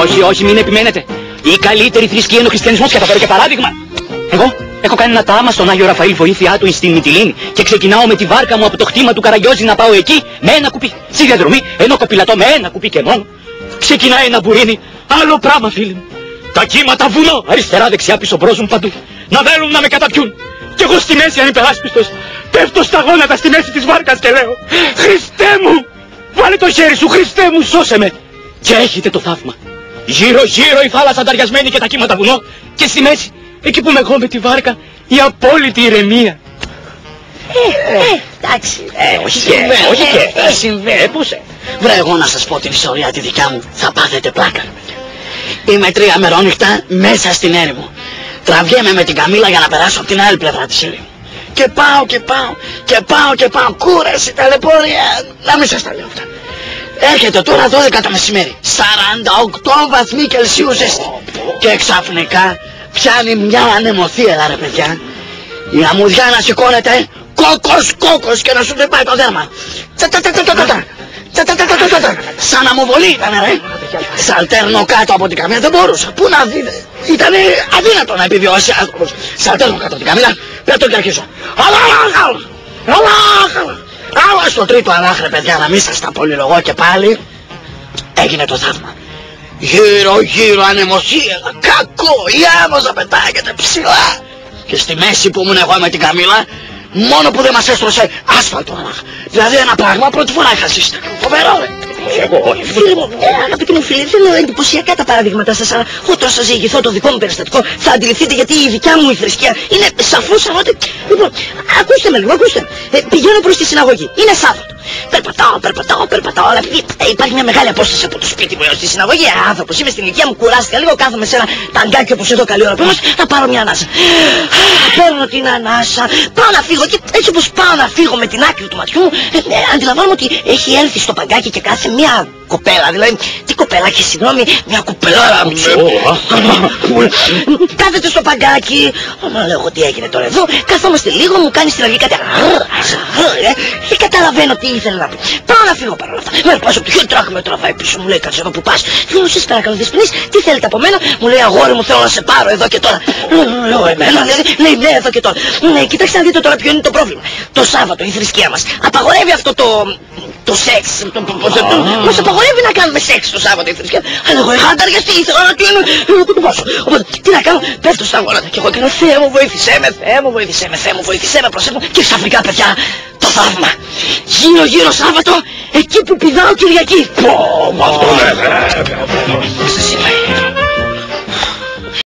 Όχι, όχι, μην επιμένετε. Η καλύτερη θρησκεία είναι ο χριστιανισμός και θα φέρω και παράδειγμα. Εγώ έχω κάνει ένα τάμα στον Άγιο Ραφαήλ, βοήθειά του στην Μυτιλήνη, και ξεκινάω με τη βάρκα μου από το χτήμα του Καραγιόζη να πάω εκεί με ένα κουπί. Στη διαδρομή, ενώ κοπηλατώ με ένα κουπί και μόνο. Ξεκινάει να μπουρίνει. Άλλο πράγμα, φίλοι μου. Τα κύματα βουνό, αριστερά, δεξιά, πίσω, μπρος μου παντού. Να θέλουν να με καταπιούν. Κι εγώ στη μέση ανυπεράσπιστος πέφτω στα γόνατα στη μέση της βάρκας και λέω: Χριστέ μου, βάλε το χέρι σου, Χριστέ μου, σώσε με. Και έχετε το θαύμα. Γύρω γύρω η θάλασσα ανταριασμένη και τα κύματα βουνό, και στη μέση, εκεί που είμαι εγώ με τη βάρκα, η απόλυτη ηρεμία. Εντάξει. Όχι και. Συμβαίνει. Πούσε. Βρε, εγώ να σας πω την ιστορία τη δικιά μου, θα πάθετε πλάκα. Είμαι 3 μερόνυχτα μέσα στην έρημο. Τραβιέμαι με την Καμίλα για να περάσω από την άλλη πλευρά της έρημου. Και πάω, κούραση, ταλαιπωρία, να μην σας τα λέω αυτά. Έρχεται τώρα 12 το μεσημέρι, 48 βαθμοί Κελσίου ζέστη. Και ξαφνικά πιάνει μια ανεμοθύελα, ρε παιδιά. Η αμμουδιά να σηκώνεται, κόκος και να σου δεν πάει το δέρμα. Σαν αμοβολή ήτανε, ρε. Σαλτέρνω κάτω από την καμίλα, δεν μπορούσα. Πού να δείτε, ήτανε αδύνατο να επιβιώσει άνθρωπος. Σαλτέρνω κάτω από την καμίλα, πέτω και αρχίζω. Αλλά στο τρίτο ανάχρε, παιδιά, να μην σας τα πολυλογώ, και πάλι έγινε το θαύμα. Γύρω ανεμοθύελα, κακό, η άμμος να πετάγεται ψηλά. Και στη μέση που ήμουν εγώ με την Καμίλα, μόνο που δεν μας έστρωσε άσφαλτο. Δηλαδή ένα πράγμα πρώτη φορά είχα ζήσει. Φοβερό, ρε. Φίλοι μου, αγαπητοί μου φίλοι, θέλω εντυπωσιακά τα παραδείγματά σας, αλλά όταν σας διηγηθώ το δικό μου περιστατικό θα αντιληφθείτε γιατί η δικιά μου η θρησκεία είναι σαφώς ανώτερη. Λοιπόν, ακούστε με λίγο, ακούστε. Πηγαίνω προς τη συναγωγή, είναι Σάββατο. Περπατάω, αλλά υπάρχει μια μεγάλη απόσταση από το σπίτι μου έως τη συναγωγή. Άνθρωπος, είμαι στην ηλικία μου, κουράστηκα λίγο, κάθομαι σε ένα ταγκάκι όπως εδώ καλή ώρα που είμαστε, να πάρω μια ανάσα. Παίρνω την ανάσα, πάω να φύγω και έτσι όπως πάω να φύγω με την άκρη του ματιού μου, αντιλαμβάνομαι ότι έχει έρθει στο παγκάκι και κάθεται μια κοπέλα, δηλαδή, τι κοπέλα, συγγνώμη, μια κουπελάρα μου. Κάθεται στο παγκάκι, λέω τι έγινε τώρα εδώ, καθόμαστε λίγο, μου κάνει στην αργή κάτι, και καταλαβαίνω τι ήθελε να πει. Πάω να φύγω παρόλα αυτά. Με πάω από το χέρι, τράχει με τραβάει πίσω, μου λέει κάτσε εδώ που πας. Λέω εσείς παρακαλώ δεσποινείς, τι θέλετε από μένα, μου λέει αγόρι μου θέλω να σε πάρω εδώ και τώρα. Λέω εμένα, λέει ναι εδώ και τώρα. Κοιτάξτε να δείτε τώρα ποιο είναι το πρόβλημα. Το Σάββατο η θρησκεία μας απαγορεύει αυτό το σεξ. Μας απαγορεύει να κάνουμε σεξ το Σάββατο η θρησκεία. Αλλά εγώ είχα ανταριαστεί, ήθελα να του κουτουβάσω. Οπότε τι να κάνω, πέφτω στα γόνατα. Και εγώ κάνω Θεέ μου βοήθησέ με, προσέχω. Και ξαφνικά παιδιά το θαύμα. Γύρω Σάββατο, εκεί που πηδάω Κυριακή. Πω, μα αυτό Σας είπα.